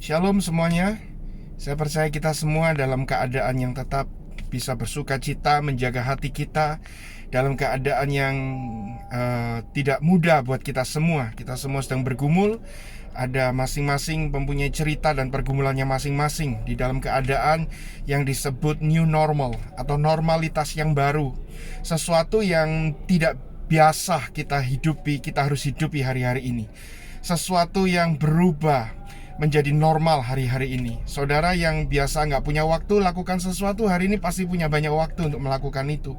Shalom semuanya. Saya percaya kita semua dalam keadaan yang tetap bisa bersuka cita, menjaga hati kita dalam keadaan yang tidak mudah buat kita semua. Kita semua sedang bergumul. Ada masing-masing mempunyai cerita dan pergumulannya masing-masing di dalam keadaan yang disebut new normal atau normalitas yang baru. Sesuatu yang tidak biasa kita hidupi, kita harus hidupi hari-hari ini. Sesuatu yang berubah menjadi normal hari-hari ini. Saudara yang biasa nggak punya waktu lakukan sesuatu, hari ini pasti punya banyak waktu untuk melakukan itu.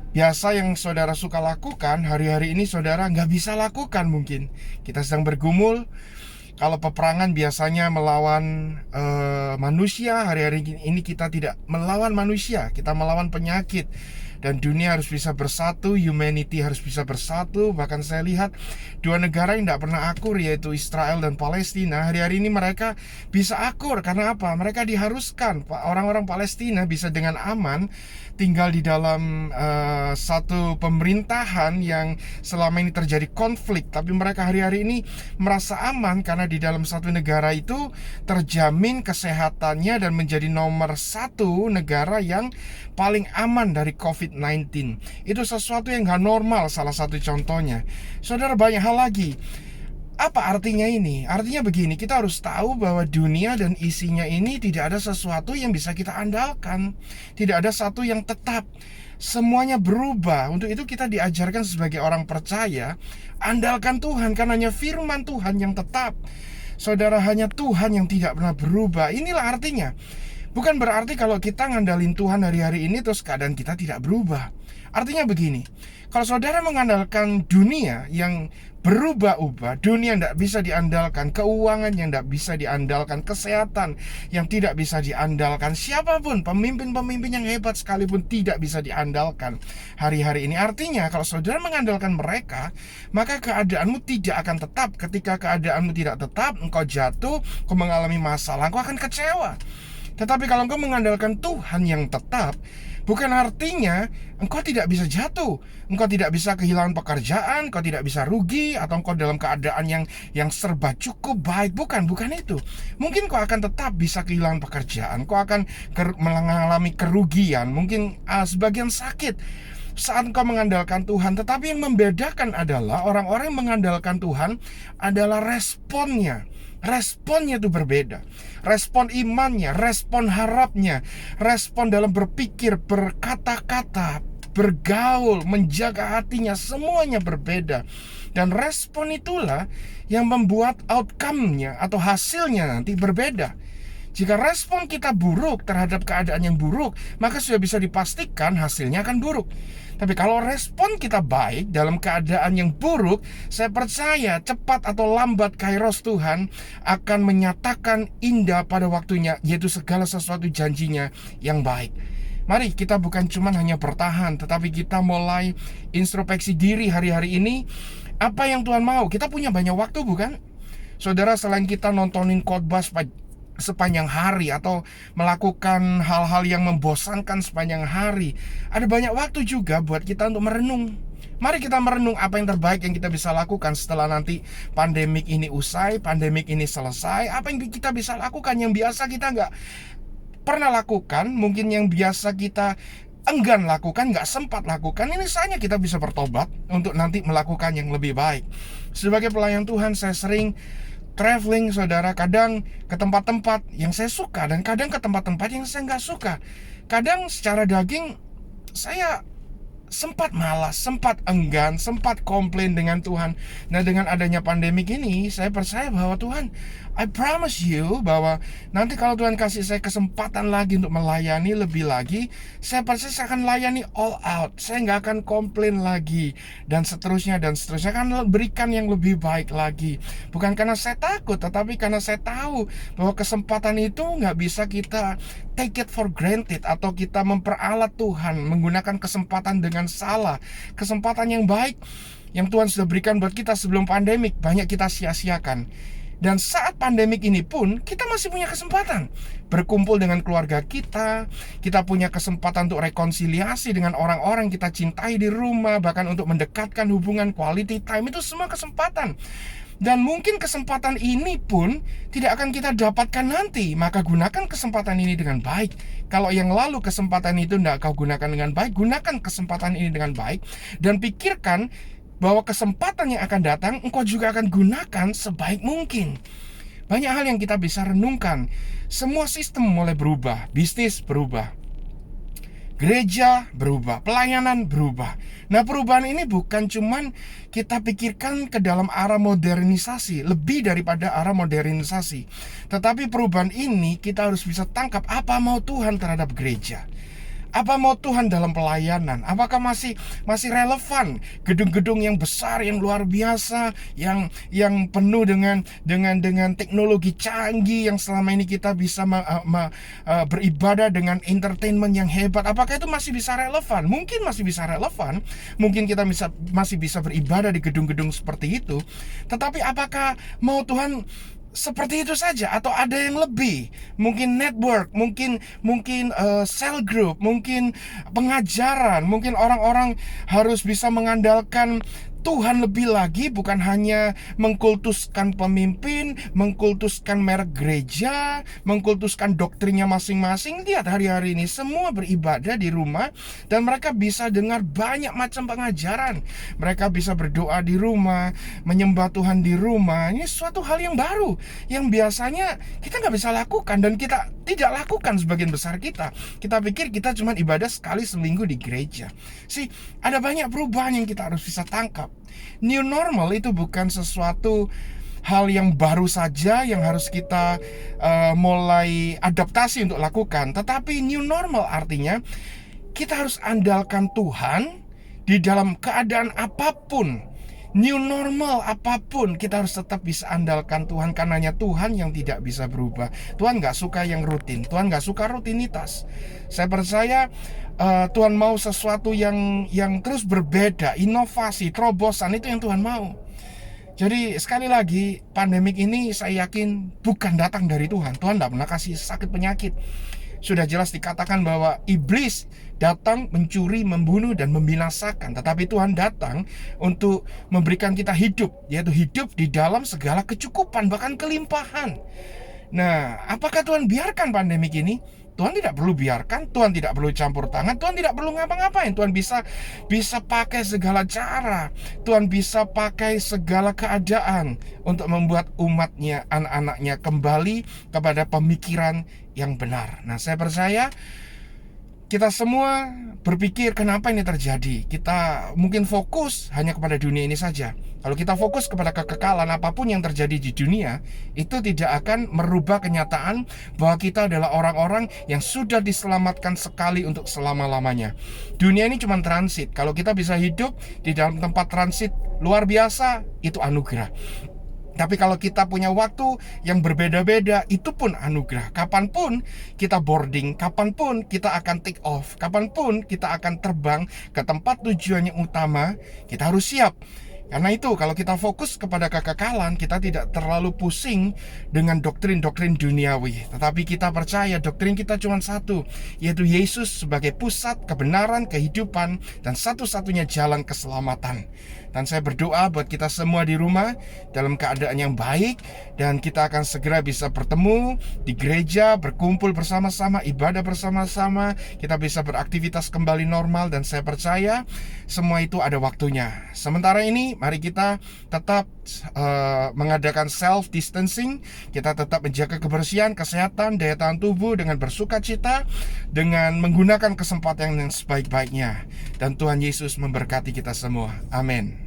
Biasa yang saudara suka lakukan, hari-hari ini saudara nggak bisa lakukan mungkin. Kita sedang bergumul. Kalau peperangan biasanya melawan manusia, hari-hari ini kita tidak melawan manusia, kita melawan penyakit. Dan dunia harus bisa bersatu, humanity harus bisa bersatu. Bahkan saya lihat dua negara yang tidak pernah akur, yaitu Israel dan Palestina. Hari-hari ini mereka bisa akur. Karena apa? Mereka diharuskan, orang-orang Palestina bisa dengan aman tinggal di dalam satu pemerintahan yang selama ini terjadi konflik. Tapi mereka hari-hari ini merasa aman karena di dalam satu negara itu terjamin kesehatannya dan menjadi nomor satu negara yang paling aman dari COVID-19. Itu sesuatu yang gak normal, salah satu contohnya. Saudara, banyak hal lagi. Apa artinya ini? Artinya begini, kita harus tahu bahwa dunia dan isinya ini tidak ada sesuatu yang bisa kita andalkan. Tidak ada satu yang tetap. Semuanya berubah. Untuk itu kita diajarkan sebagai orang percaya, andalkan Tuhan, karena hanya firman Tuhan yang tetap. Saudara, hanya Tuhan yang tidak pernah berubah. Inilah artinya. Bukan berarti kalau kita ngandalin Tuhan hari-hari ini terus keadaan kita tidak berubah. Artinya begini, kalau saudara mengandalkan dunia yang berubah-ubah, dunia yang tidak bisa diandalkan, keuangan yang tidak bisa diandalkan, kesehatan yang tidak bisa diandalkan, siapapun, pemimpin-pemimpin yang hebat sekalipun tidak bisa diandalkan hari-hari ini. Artinya kalau saudara mengandalkan mereka, maka keadaanmu tidak akan tetap. Ketika keadaanmu tidak tetap, engkau jatuh, engkau mengalami masalah, engkau akan kecewa. Tetapi kalau engkau mengandalkan Tuhan yang tetap, bukan artinya engkau tidak bisa jatuh, engkau tidak bisa kehilangan pekerjaan, engkau tidak bisa rugi, atau engkau dalam keadaan yang serba cukup baik. Bukan itu. Mungkin kau akan tetap bisa kehilangan pekerjaan, kau akan mengalami kerugian, mungkin sebagian sakit saat engkau mengandalkan Tuhan. Tetapi yang membedakan adalah orang-orang yang mengandalkan Tuhan adalah responnya. Responnya itu berbeda. Respon imannya, respon harapnya, respon dalam berpikir, berkata-kata, bergaul, menjaga hatinya, semuanya berbeda. Dan respon itulah yang membuat outcome-nya atau hasilnya nanti berbeda. Jika respon kita buruk terhadap keadaan yang buruk, maka sudah bisa dipastikan hasilnya akan buruk. Tapi kalau respon kita baik dalam keadaan yang buruk, saya percaya cepat atau lambat kairos Tuhan akan menyatakan indah pada waktunya, yaitu segala sesuatu janjinya yang baik. Mari kita bukan cuma hanya bertahan, tetapi kita mulai introspeksi diri hari-hari ini. Apa yang Tuhan mau? Kita punya banyak waktu, bukan? Saudara, selain kita nontonin khotbah sepanjang hari atau melakukan hal-hal yang membosankan sepanjang hari, ada banyak waktu juga buat kita untuk merenung. Mari kita merenung apa yang terbaik yang kita bisa lakukan setelah nanti pandemik ini usai, pandemik ini selesai. Apa yang kita bisa lakukan yang biasa kita nggak pernah lakukan, mungkin yang biasa kita enggan lakukan, nggak sempat lakukan. Ini saatnya kita bisa bertobat untuk nanti melakukan yang lebih baik. Sebagai pelayan Tuhan, saya sering traveling, saudara, kadang ke tempat-tempat yang saya suka dan kadang ke tempat-tempat yang saya nggak suka. Kadang secara daging saya sempat malas, sempat enggan, sempat komplain dengan Tuhan. Nah, dengan adanya pandemik ini, saya percaya bahwa Tuhan, I promise you bahwa nanti kalau Tuhan kasih saya kesempatan lagi untuk melayani lebih lagi, saya percaya saya akan layani all out. Saya nggak akan komplain lagi, dan seterusnya. Saya akan berikan yang lebih baik lagi. Bukan karena saya takut, tetapi karena saya tahu bahwa kesempatan itu nggak bisa kita take it for granted, atau kita memperalat Tuhan menggunakan kesempatan dengan salah. Kesempatan yang baik yang Tuhan sudah berikan buat kita sebelum pandemik banyak kita sia-siakan. Dan saat pandemik ini pun kita masih punya kesempatan berkumpul dengan keluarga kita. Kita punya kesempatan untuk rekonsiliasi dengan orang-orang kita cintai di rumah, bahkan untuk mendekatkan hubungan, quality time. Itu semua kesempatan. Dan mungkin kesempatan ini pun tidak akan kita dapatkan nanti. Maka gunakan kesempatan ini dengan baik. Kalau yang lalu kesempatan itu tidak kau gunakan dengan baik, gunakan kesempatan ini dengan baik. Dan pikirkan bahwa kesempatan yang akan datang engkau juga akan gunakan sebaik mungkin. Banyak hal yang kita bisa renungkan. Semua sistem mulai berubah. Bisnis berubah, gereja berubah, pelayanan berubah. Nah, perubahan ini bukan cuman kita pikirkan ke dalam arah modernisasi, lebih daripada arah modernisasi. Tetapi perubahan ini kita harus bisa tangkap apa mau Tuhan terhadap gereja. Apa mau Tuhan dalam pelayanan? Apakah masih relevan gedung-gedung yang besar, yang luar biasa, yang penuh dengan teknologi canggih yang selama ini kita bisa beribadah dengan entertainment yang hebat? Apakah itu masih bisa relevan? Mungkin masih bisa relevan. Mungkin kita masih bisa beribadah di gedung-gedung seperti itu. Tetapi apakah mau Tuhan seperti itu saja atau ada yang lebih? Mungkin network, mungkin cell group, mungkin pengajaran, mungkin orang-orang harus bisa mengandalkan Tuhan lebih lagi, bukan hanya mengkultuskan pemimpin, mengkultuskan merek gereja, mengkultuskan doktrinnya masing-masing. Lihat hari-hari ini semua beribadah di rumah dan mereka bisa dengar banyak macam pengajaran. Mereka bisa berdoa di rumah, menyembah Tuhan di rumah. Ini suatu hal yang baru yang biasanya kita nggak bisa lakukan dan kita tidak lakukan sebagian besar kita. Kita pikir kita cuma ibadah sekali seminggu di gereja. Ada banyak perubahan yang kita harus bisa tangkap. New normal itu bukan sesuatu hal yang baru saja yang harus kita mulai adaptasi untuk lakukan. Tetapi new normal artinya kita harus andalkan Tuhan di dalam keadaan apapun. New normal apapun, kita harus tetap bisa andalkan Tuhan, karenanya Tuhan yang tidak bisa berubah. Tuhan gak suka yang rutin, Tuhan gak suka rutinitas. Saya percaya Tuhan mau sesuatu yang terus berbeda, inovasi, terobosan, itu yang Tuhan mau. Jadi sekali lagi, pandemik ini saya yakin bukan datang dari Tuhan. Tuhan tidak pernah kasih sakit penyakit. Sudah jelas dikatakan bahwa iblis datang mencuri, membunuh, dan membinasakan. Tetapi Tuhan datang untuk memberikan kita hidup, yaitu hidup di dalam segala kecukupan, bahkan kelimpahan. Nah, apakah Tuhan biarkan pandemik ini? Tuhan tidak perlu biarkan, Tuhan tidak perlu campur tangan, Tuhan tidak perlu ngapa-ngapain. Tuhan bisa pakai segala cara, Tuhan bisa pakai segala keadaan untuk membuat umatnya, anak-anaknya kembali kepada pemikiran yang benar. Nah, saya percaya kita semua berpikir kenapa ini terjadi. Kita mungkin fokus hanya kepada dunia ini saja. Kalau kita fokus kepada kekekalan, apapun yang terjadi di dunia itu tidak akan merubah kenyataan bahwa kita adalah orang-orang yang sudah diselamatkan sekali untuk selama-lamanya. Dunia ini cuma transit. Kalau kita bisa hidup di dalam tempat transit luar biasa, itu anugerah. Tapi kalau kita punya waktu yang berbeda-beda, itu pun anugerah. Kapanpun kita boarding, kapanpun kita akan take off, kapanpun kita akan terbang ke tempat tujuan yang utama, kita harus siap. Karena itu kalau kita fokus kepada kekekalan, kita tidak terlalu pusing dengan doktrin-doktrin duniawi. Tetapi kita percaya doktrin kita cuma satu, yaitu Yesus sebagai pusat kebenaran, kehidupan, dan satu-satunya jalan keselamatan. Dan saya berdoa buat kita semua di rumah dalam keadaan yang baik, dan kita akan segera bisa bertemu di gereja, berkumpul bersama-sama, ibadah bersama-sama, kita bisa beraktivitas kembali normal, dan saya percaya semua itu ada waktunya. Sementara ini mari kita tetap mengadakan self distancing, kita tetap menjaga kebersihan, kesehatan, daya tahan tubuh dengan bersukacita, dengan menggunakan kesempatan yang sebaik-baiknya. Dan Tuhan Yesus memberkati kita semua. Amin.